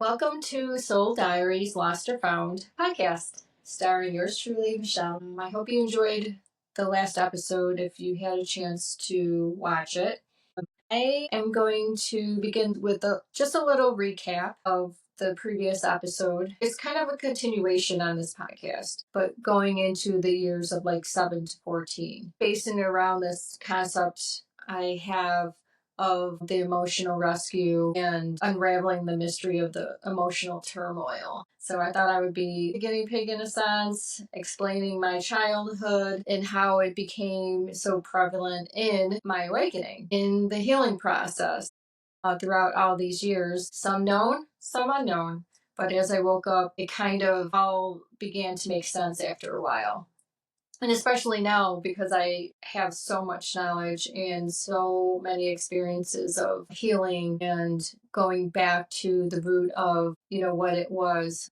Welcome to Soul Diaries Lost or Found podcast, starring yours truly, Michelle. I hope you enjoyed the last episode if you had a chance to watch it. I am going to begin with just a little recap of the previous episode. It's kind of a continuation on this podcast, but going into the years of like 7 to 14. Basing it around this concept I have of the emotional rescue and unraveling the mystery of the emotional turmoil. So I thought I would be the guinea pig in a sense, explaining my childhood and how it became so prevalent in my awakening, in the healing process throughout all these years. Some known, some unknown. But as I woke up, it kind of all began to make sense after a while. And especially now because I have so much knowledge and so many experiences of healing and going back to the root of, what it was.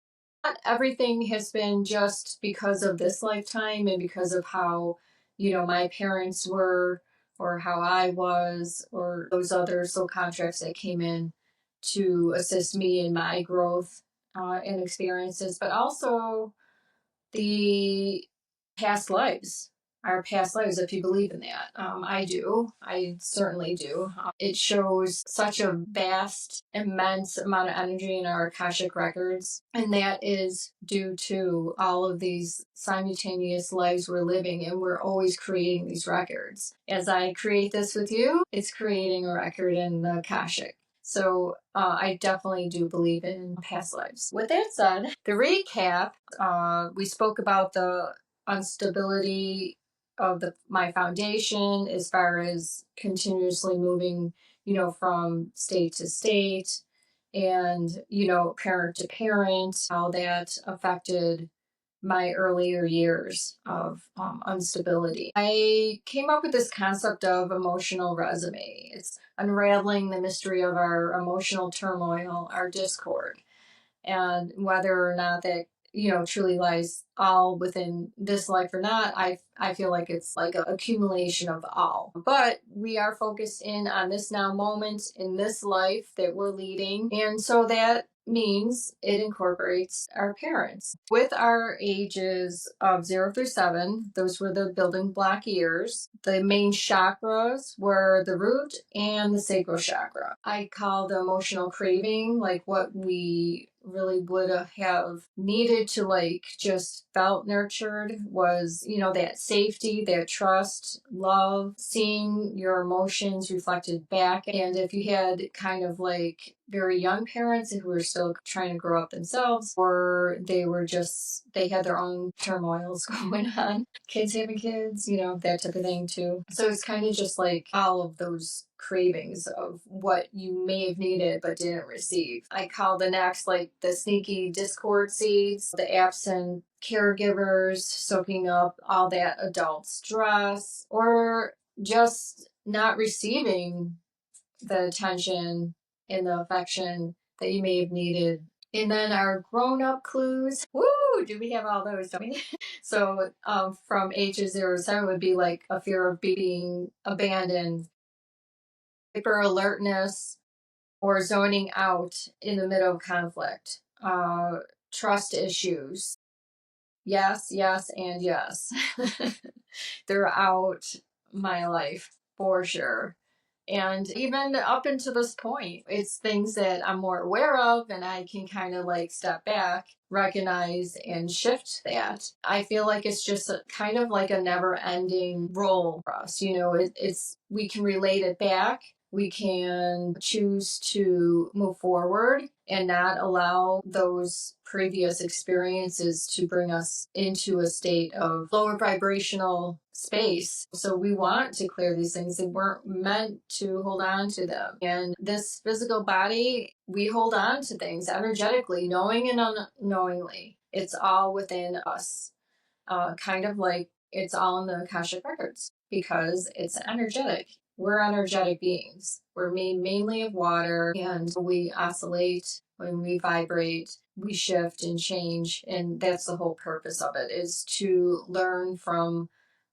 Not everything has been just because of this lifetime and because of how, my parents were or how I was or those other soul contracts that came in to assist me in my growth and experiences, but also the past lives, our past lives, if you believe in that. I do. I certainly do. It shows such a vast, immense amount of energy in our Akashic Records, and that is due to all of these simultaneous lives we're living, and we're always creating these records. As I create this with you, it's creating a record in the Akashic. So I definitely do believe in past lives. With that said, the recap, we spoke about the instability of my foundation as far as continuously moving, from state to state and, parent to parent, how that affected my earlier years of instability. I came up with this concept of emotional resume. It's unraveling the mystery of our emotional turmoil, our discord, and whether or not that truly lies all within this life or not. I feel like it's like an accumulation of all, but we are focused in on this now moment in this life that we're leading, and so that means it incorporates our parents. With our ages of 0 through 7, those were the building block years. The main chakras were the root and the sacral chakra. I call the emotional craving like what we really would have needed to just felt nurtured was, that safety, that trust, love, seeing your emotions reflected back. And if you had kind of very young parents who were still trying to grow up themselves, or they had their own turmoils going on, kids having kids, that type of thing too. So it's kind of just like all of those cravings of what you may have needed but didn't receive. I call the next the sneaky discord seeds, the absent caregivers soaking up all that adult stress, or just not receiving the attention and the affection that you may have needed. And then our grown-up clues. Woo! Do we have all those, don't we? So from ages 0 to 7 would be like a fear of being abandoned, hyper alertness, or zoning out in the middle of conflict, trust issues. Yes, yes, and yes. Throughout my life, for sure. And even up until this point, it's things that I'm more aware of and I can kind of step back, recognize, and shift that. I feel like it's just kind of like a never ending role for us. We can relate it back. We can choose to move forward and not allow those previous experiences to bring us into a state of lower vibrational space. So we want to clear these things. They weren't meant to hold on to them. And this physical body, we hold on to things energetically, knowing and unknowingly. It's all within us. Kind of like it's all in the Akashic Records because it's energetic. We're energetic beings. We're made mainly of water, and we oscillate when we vibrate, we shift and change, and that's the whole purpose of it, is to learn from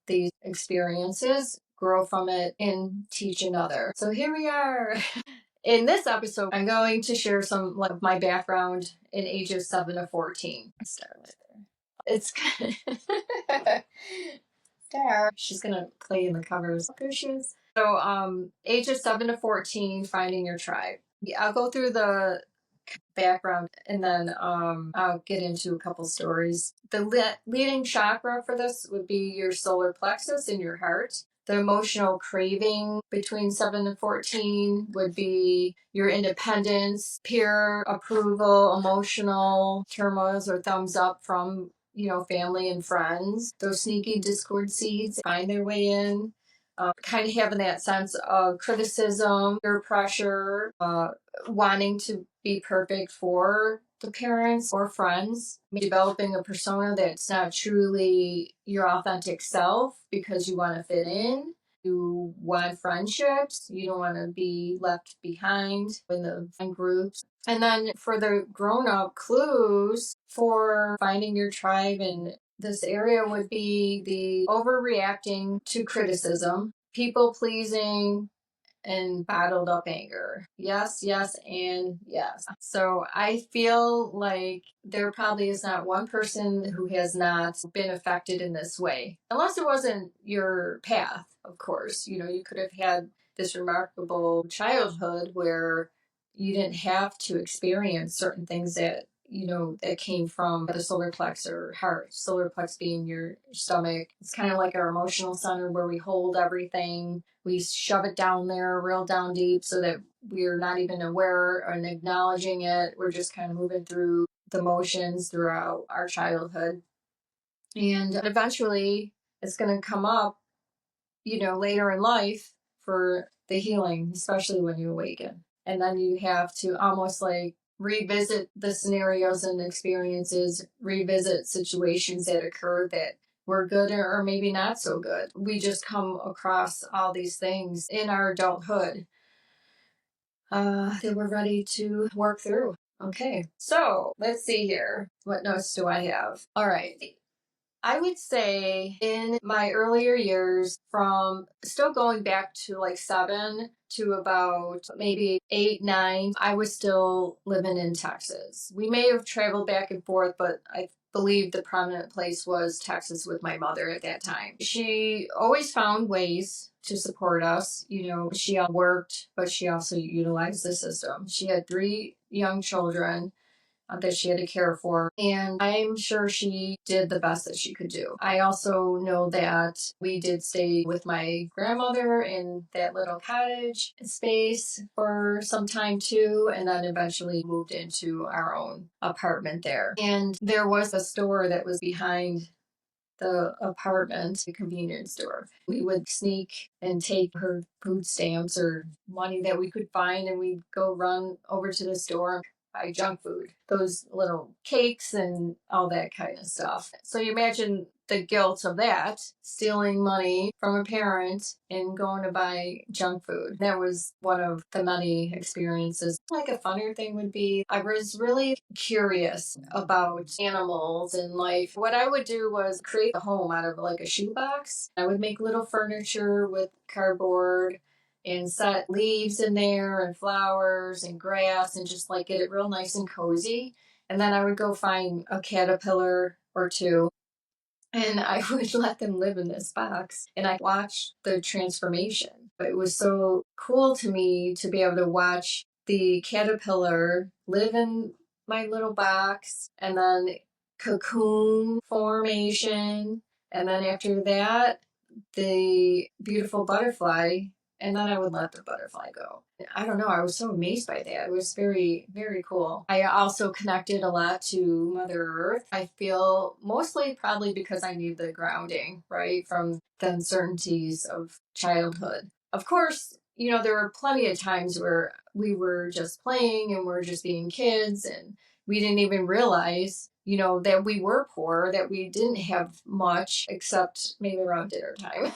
these experiences, grow from it, and teach another. So here we are. In this episode, I'm going to share some like my background in ages 7 to 14. Let's start with her. It's Star. She's gonna play in the covers. There she is. So, ages 7 to 14, finding your tribe. Yeah, I'll go through the background and then I'll get into a couple stories. The leading chakra for this would be your solar plexus in your heart. The emotional craving between 7 and 14 would be your independence, peer approval, emotional turmoils or thumbs up from, family and friends. Those sneaky discord seeds find their way in. Kind of having that sense of criticism, peer pressure, wanting to be perfect for the parents or friends, developing a persona that's not truly your authentic self because you want to fit in. You want friendships. You don't want to be left behind in the friend groups. And then for the grown up clues for finding your tribe in this area would be the overreacting to criticism, people pleasing, and bottled up anger. Yes, yes, and yes. So I feel like there probably is not one person who has not been affected in this way. Unless it wasn't your path, of course. You could have had this remarkable childhood where you didn't have to experience certain things that came from the solar plex or heart. Solar plex being your stomach. It's kind of like our emotional center where we hold everything. We shove it down there real down deep so that we're not even aware and acknowledging it. We're just kind of moving through the motions throughout our childhood. And eventually it's going to come up, later in life for the healing, especially when you awaken. And then you have to almost like revisit the scenarios and experiences, revisit situations that occurred that were good or maybe not so good. We just come across all these things in our adulthood that we're ready to work through. Okay, so let's see here. What notes do I have? All right. I would say in my earlier years, from still going back to like 7 to about maybe 8, 9, I was still living in Texas. We may have traveled back and forth, but I believe the prominent place was Texas with my mother at that time. She always found ways to support us. She worked, but she also utilized the system. She had 3 young children that she had to care for. And I'm sure she did the best that she could do. I also know that we did stay with my grandmother in that little cottage space for some time too, and then eventually moved into our own apartment there. And there was a store that was behind the apartment, the convenience store. We would sneak and take her food stamps or money that we could find, and we'd go run over to the store and buy junk food, those little cakes and all that kind of stuff. So you imagine the guilt of that, stealing money from a parent and going to buy junk food. That was one of the many experiences. Like a funnier thing would be, I was really curious about animals and life. What I would do was create a home out of like a shoebox. I would make little furniture with cardboard and set leaves in there and flowers and grass and just like get it real nice and cozy. And then I would go find a caterpillar or two and I would let them live in this box and I watched the transformation. But it was so cool to me to be able to watch the caterpillar live in my little box and then cocoon formation. And then after that, the beautiful butterfly, and then I would let the butterfly go. I don't know, I was so amazed by that. It was very, very cool. I also connected a lot to Mother Earth. I feel mostly probably because I need the grounding, right, from the uncertainties of childhood. Of course, there were plenty of times where we were just playing and we're just being kids and we didn't even realize, that we were poor, that we didn't have much except maybe around dinner time.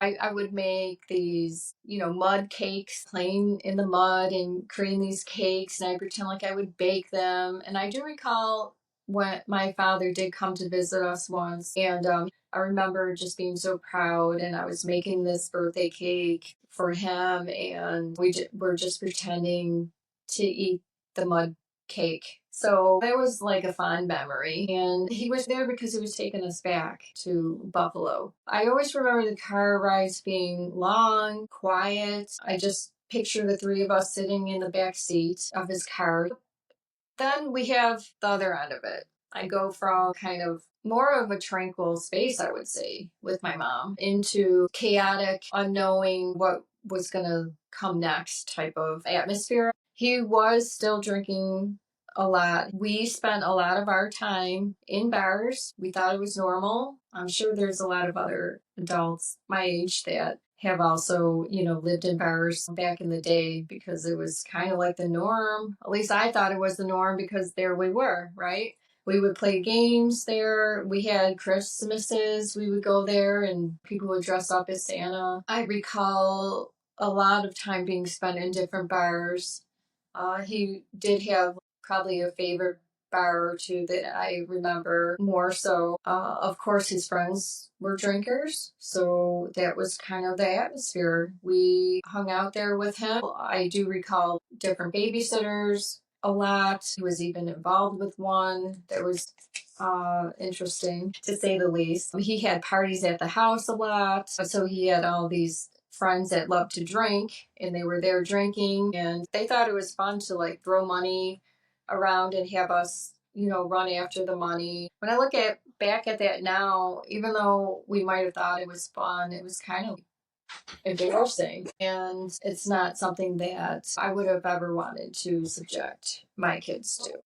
I would make these, mud cakes, playing in the mud and creating these cakes, and I pretend like I would bake them. And I do recall when my father did come to visit us once, and I remember just being so proud, and I was making this birthday cake for him, and were just pretending to eat the mud cake. So that was like a fond memory. And he was there because he was taking us back to Buffalo. I always remember the car rides being long, quiet. I just picture the three of us sitting in the back seat of his car. Then we have the other end of it. I go from kind of more of a tranquil space, I would say, with my mom into chaotic, unknowing what was going to come next type of atmosphere. He was still drinking a lot. We spent a lot of our time in bars. We thought it was normal. I'm sure there's a lot of other adults my age that have also, lived in bars back in the day because it was kind of like the norm. At least I thought it was the norm because there we were, right? We would play games there. We had Christmases. We would go there and people would dress up as Santa. I recall a lot of time being spent in different bars. He did have probably a favorite bar or two that I remember more so. Of course, his friends were drinkers, so that was kind of the atmosphere. We hung out there with him. I do recall different babysitters a lot. He was even involved with one that was interesting to say the least. He had parties at the house a lot, so he had all these friends that loved to drink and they were there drinking and they thought it was fun to like throw money around and have us, run after the money. When I look back at that now, even though we might have thought it was fun, it was kind of embarrassing. And it's not something that I would have ever wanted to subject my kids to.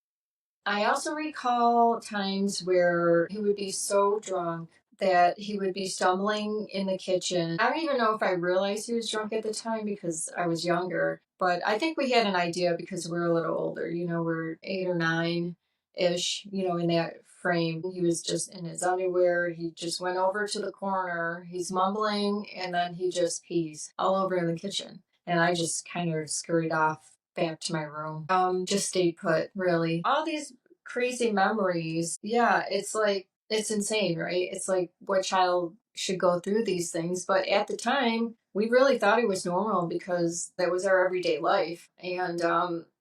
I also recall times where he would be so drunk that he would be stumbling in the kitchen. I don't even know if I realized he was drunk at the time because I was younger, but I think we had an idea because we're a little older, we're 8 or 9-ish, in that frame. He was just in his underwear. He just went over to the corner. He's mumbling and then he just pees all over in the kitchen. And I just kind of scurried off back to my room. Just stayed put, really. All these crazy memories. Yeah, it's insane, right? It's like what child should go through these things. But at the time, we really thought it was normal because that was our everyday life. And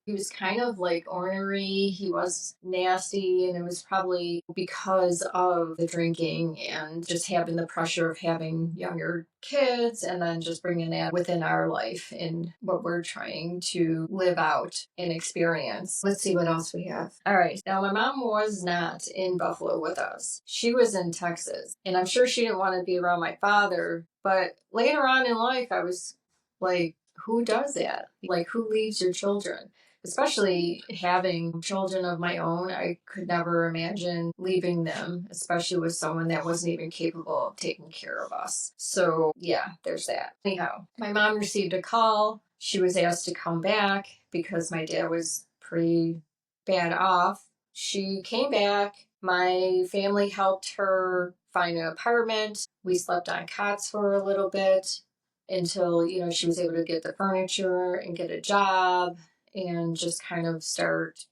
he was kind of like ornery. He was nasty, and it was probably because of the drinking and just having the pressure of having younger kids and then just bringing that within our life and what we're trying to live out and experience. Let's see what else we have. All right. Now, my mom was not in Buffalo with us. She was in Texas, and I'm sure she didn't want to be around my father. But later on in life, I was like, who does that? Like, who leaves your children? Especially having children of my own, I could never imagine leaving them, especially with someone that wasn't even capable of taking care of us. So, yeah, there's that. Anyhow, my mom received a call. She was asked to come back because my dad was pretty bad off. She came back. My family helped her find an apartment. We slept on cots for a little bit until, she was able to get the furniture and get a job and just kind of start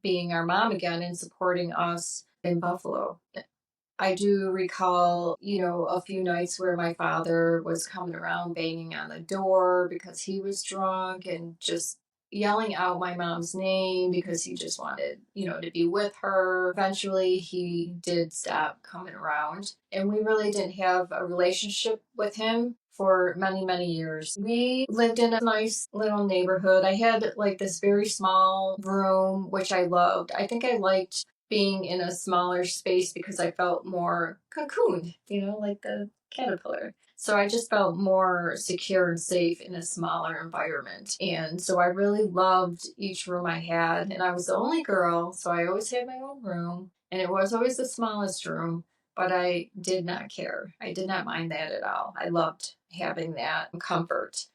being our mom again and supporting us in Buffalo. I do recall, a few nights where my father was coming around banging on the door because he was drunk and just yelling out my mom's name because he just wanted, to be with her. Eventually, he did stop coming around, and we really didn't have a relationship with him for many, many years. We lived in a nice little neighborhood. I had like this very small room, which I loved. I think I liked being in a smaller space because I felt more cocooned, like the caterpillar. So I just felt more secure and safe in a smaller environment. And so I really loved each room I had. And I was the only girl, so I always had my own room. And it was always the smallest room, but I did not care. I did not mind that at all. I loved having that comfort.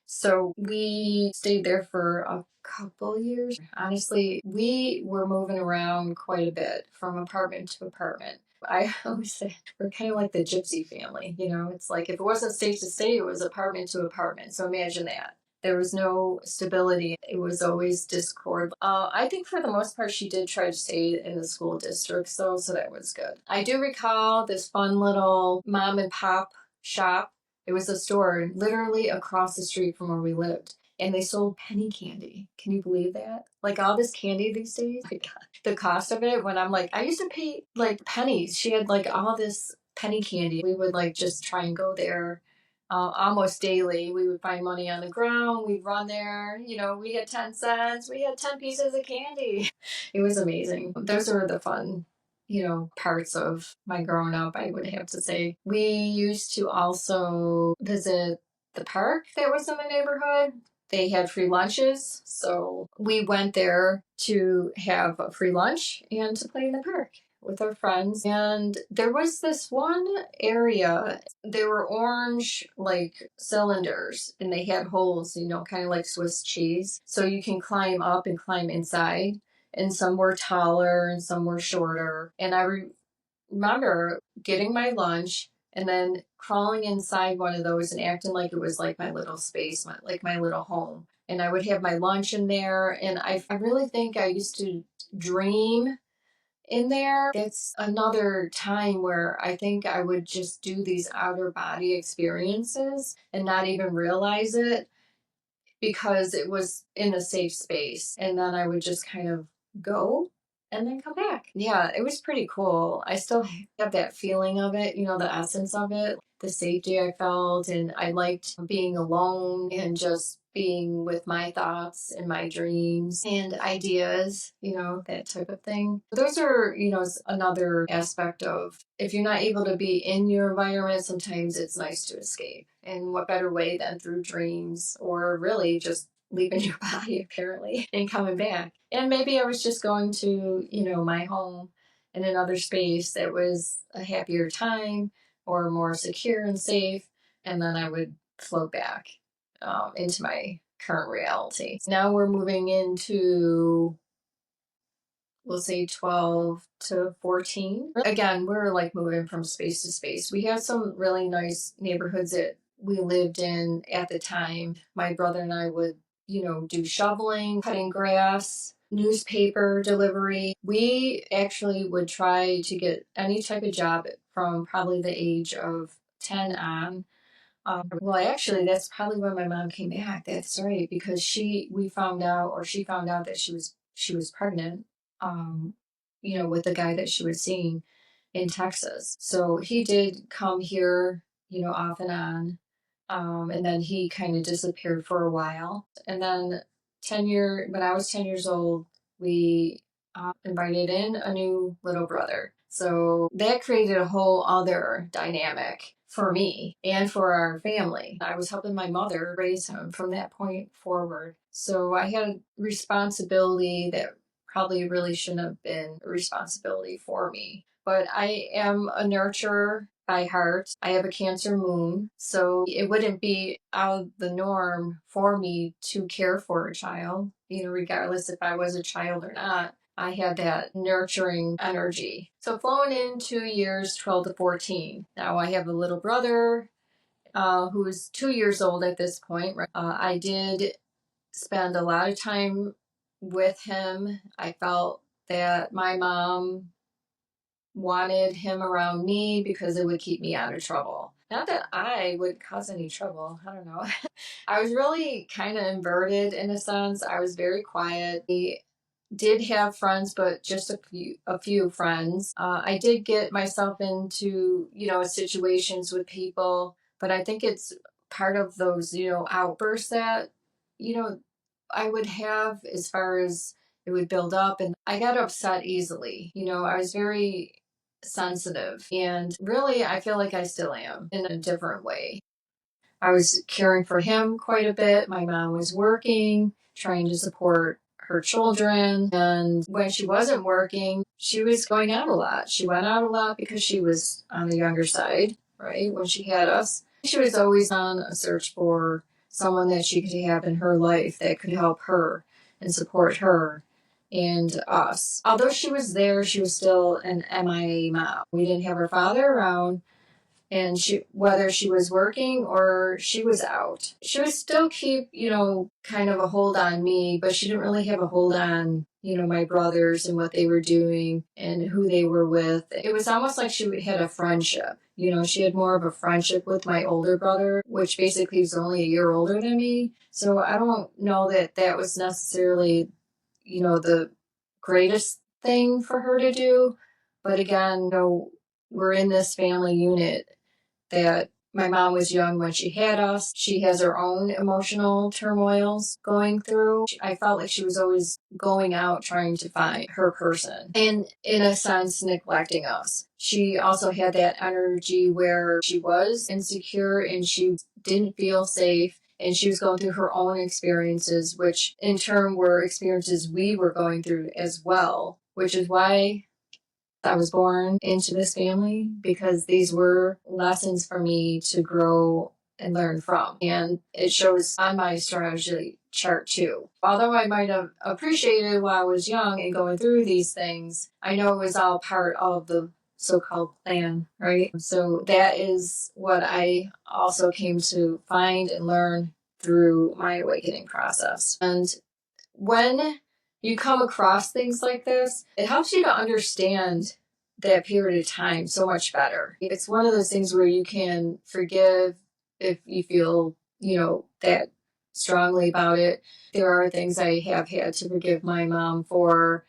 So we stayed there for a couple years. Honestly, we were moving around quite a bit from apartment to apartment. I always say we're kind of like the gypsy family. It's like if it wasn't safe to stay, it was apartment to apartment. So imagine that. There was no stability. It was always discord. I think for the most part, she did try to stay in the school district, so that was good. I do recall this fun little mom and pop shop It was a store literally across the street from where we lived. And they sold penny candy. Can you believe that? Like all this candy these days? My God. The cost of it, when I'm like, I used to pay like pennies. She had like all this penny candy. We would like just try and go there almost daily. We would find money on the ground. We'd run there. You know, we had 10 cents. We had 10 pieces of candy. It was amazing. Those are the fun, parts of my growing up, I would have to say. We used to also visit the park that was in the neighborhood. They had free lunches, so we went there to have a free lunch and to play in the park with our friends. And there was this one area, they were orange like cylinders and they had holes, kind of like Swiss cheese. So you can climb up and climb inside. And some were taller and some were shorter. And I remember getting my lunch and then crawling inside one of those and acting like it was like my little space, like my little home. And I would have my lunch in there. And I really think I used to dream in there. It's another time where I think I would just do these outer body experiences and not even realize it because it was in a safe space. And then I would just kind of go and then come back. Yeah, it was pretty cool. I still have that feeling of it, the essence of it, the safety I felt. And I liked being alone and just being with my thoughts and my dreams and ideas, that type of thing. Those are, another aspect of if you're not able to be in your environment, sometimes it's nice to escape. And what better way than through dreams or really just leaving your body apparently and coming back. And maybe I was just going to, my home in another space that was a happier time or more secure and safe. And then I would float back into my current reality. Now we're moving into, we'll say 12 to 14. Again, we're like moving from space to space. We have some really nice neighborhoods that we lived in at the time. My brother and I would, do shoveling, cutting grass, newspaper delivery. We actually would try to get any type of job from probably the age of 10 on. Well, actually, that's probably when my mom came back. That's right, because she found out that she was pregnant. With the guy that she was seeing in Texas. So he did come here, off and on. And then he kind of disappeared for a while. And then when I was 10 years old, we invited in a new little brother. So that created a whole other dynamic for me and for our family. I was helping my mother raise him from that point forward. So I had a responsibility that probably really shouldn't have been a responsibility for me. But I am a nurturer by heart. I have a Cancer moon, so it wouldn't be out of the norm for me to care for a child, regardless if I was a child or not. I had that nurturing energy. So flowing into years 12 to 14. Now I have a little brother who's 2 years old at this point. Right? I did spend a lot of time with him. I felt that my mom wanted him around me because it would keep me out of trouble. Not that I would cause any trouble. I don't know. I was really kind of inverted in a sense. I was very quiet. I did have friends, but just a few friends. I did get myself into, situations with people, but I think it's part of those, outbursts that, I would have as far as it would build up. And I got upset easily. I was very sensitive. And really, I feel like I still am in a different way. I was caring for him quite a bit. My mom was working, trying to support her children. And when she wasn't working, she was going out a lot. She went out a lot because she was on the younger side, right? When she had us, she was always on a search for someone that she could have in her life that could help her and support her and us. Although she was there, she was still an MIA mom. We didn't have her father around And whether she was working or she was out, she would still keep, kind of a hold on me, but she didn't really have a hold on, my brothers and what they were doing and who they were with. It was almost like she had a friendship. She had more of a friendship with my older brother, which basically is only a year older than me. So I don't know that that was necessarily, the greatest thing for her to do. But again, we're in this family unit that my mom was young when she had us. She has her own emotional turmoils going through. I felt like she was always going out trying to find her person and, in a sense, neglecting us. She also had that energy where she was insecure and she didn't feel safe. And she was going through her own experiences, which in turn were experiences we were going through as well, which is why I was born into this family, because these were lessons for me to grow and learn from. And it shows on my astrology chart too. Although I might have appreciated while I was young and going through these things, I know it was all part of the so-called plan, right? So that is what I also came to find and learn through my awakening process. And when you come across things like this, it helps you to understand that period of time so much better. It's one of those things where you can forgive if you feel, that strongly about it. There are things I have had to forgive my mom for,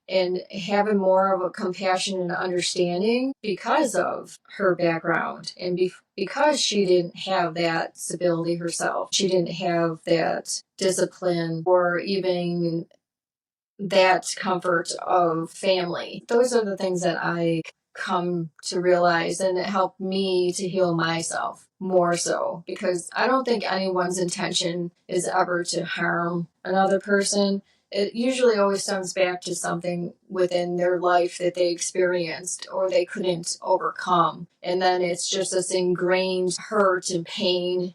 and having more of a compassion and understanding because of her background and because she didn't have that stability herself. She didn't have that discipline or even that comfort of family. Those are the things that I come to realize, and it helped me to heal myself more so, because I don't think anyone's intention is ever to harm another person. It usually always comes back to something within their life that they experienced or they couldn't overcome. And then it's just this ingrained hurt and pain,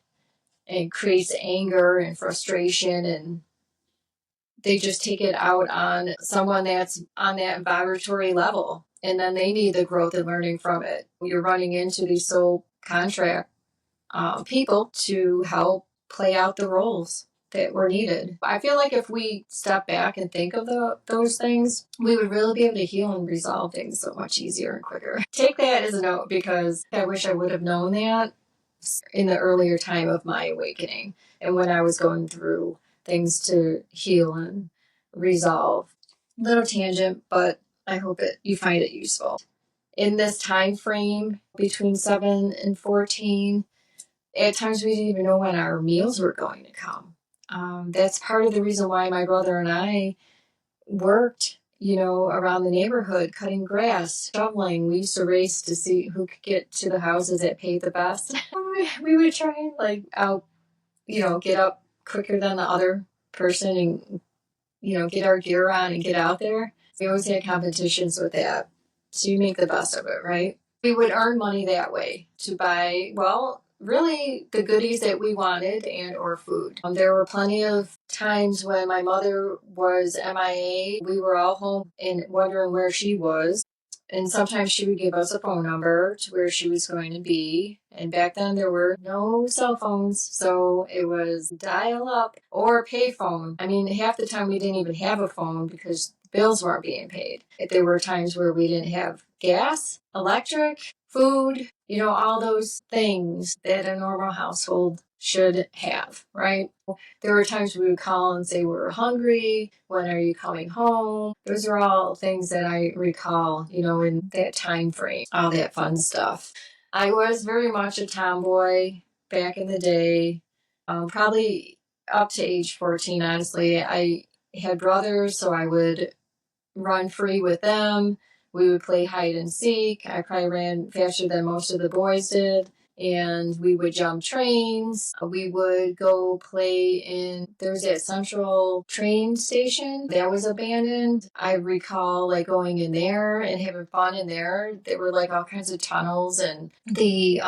and creates anger and frustration, and they just take it out on someone that's on that vibratory level. And then they need the growth and learning from it. You're running into these soul contract people to help play out the roles that were needed. I feel like if we step back and think of those things, we would really be able to heal and resolve things so much easier and quicker. Take that as a note, because I wish I would have known that in the earlier time of my awakening and when I was going through things to heal and resolve. Little tangent, but I hope you find it useful. In this time frame between 7 and 14, at times we didn't even know when our meals were going to come. That's part of the reason why my brother and I worked, around the neighborhood, cutting grass, shoveling. We used to race to see who could get to the houses that paid the best. We would try and get up quicker than the other person and, get our gear on and get out there. We always had competitions with that. So you make the best of it, right? We would earn money that way to buy, really the goodies that we wanted and or food. There were plenty of times when my mother was MIA. We were all home and wondering where she was. And sometimes she would give us a phone number to where she was going to be. And back then there were no cell phones, so it was dial up or pay phone. I mean, half the time we didn't even have a phone because bills weren't being paid. There were times where we didn't have gas, electric, food, all those things that a normal household should have, right? There were times we would call and say we were hungry. When are you coming home? Those are all things that I recall, in that time frame, all that fun stuff. I was very much a tomboy back in the day, probably up to age 14, honestly. I had brothers, so I would run free with them. We would play hide and seek. I probably ran faster than most of the boys did. And we would jump trains. We would go play there's that central train station that was abandoned. I recall going in there and having fun in there. There were all kinds of tunnels and the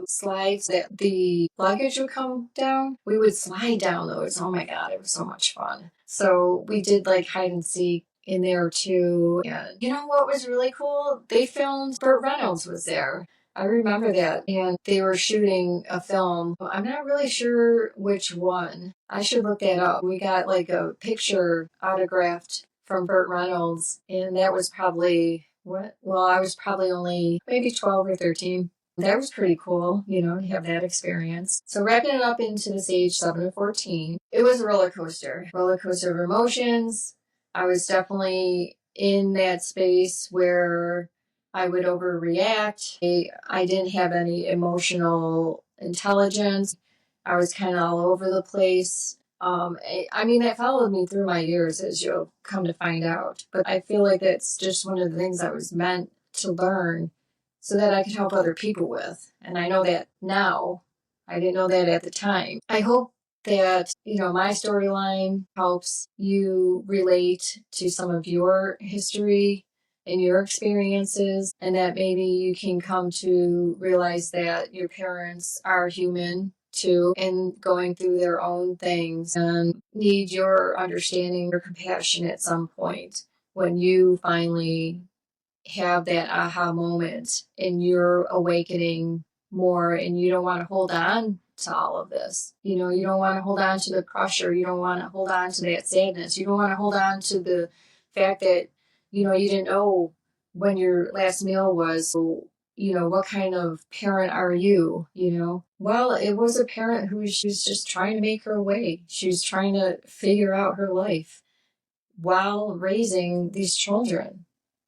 slides that the luggage would come down. We would slide down those. Oh my God, it was so much fun. So we did hide and seek in there too. And you know what was really cool? They filmed, Burt Reynolds was there. I remember that. And they were shooting a film. I'm not really sure which one. I should look that up. We got like a picture autographed from Burt Reynolds, and that was probably what? Well, I was probably only maybe 12 or 13. That was pretty cool, to have that experience. So wrapping it up into this age 7 to 14, it was a roller coaster of emotions. I was definitely in that space where I would overreact. I didn't have any emotional intelligence. I was kind of all over the place. I mean, that followed me through my years, as you'll come to find out. But I feel like that's just one of the things I was meant to learn so that I could help other people with. And I know that now. I didn't know that at the time. I hope that, my storyline helps you relate to some of your history and your experiences, and that maybe you can come to realize that your parents are human too and going through their own things and need your understanding or compassion at some point when you finally have that aha moment and you're awakening more and you don't want to hold on to all of this. You don't want to hold on to the pressure. You don't want to hold on to that sadness. You don't want to hold on to the fact that, you didn't know when your last meal was. So, what kind of parent are you, Well, it was a parent who she was just trying to make her way. She was trying to figure out her life while raising these children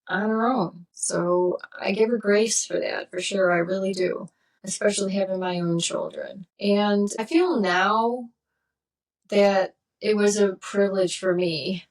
on her own. So I give her grace for that, for sure. I really do, especially having my own children. And I feel now that it was a privilege for me.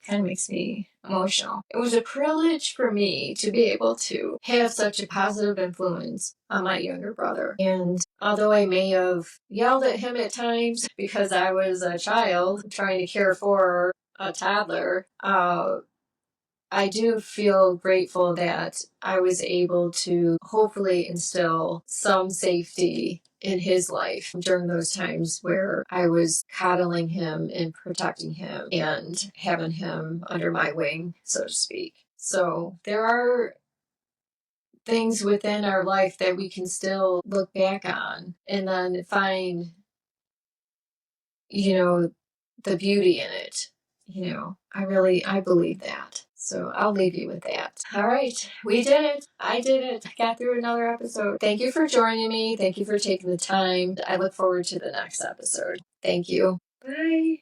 Kind of makes me emotional. It was a privilege for me to be able to have such a positive influence on my younger brother. And although I may have yelled at him at times because I was a child trying to care for a toddler, I do feel grateful that I was able to hopefully instill some safety in his life during those times where I was coddling him and protecting him and having him under my wing, so to speak. So there are things within our life that we can still look back on and then find, the beauty in it. I believe that. So I'll leave you with that. All right. We did it. I did it. I got through another episode. Thank you for joining me. Thank you for taking the time. I look forward to the next episode. Thank you. Bye.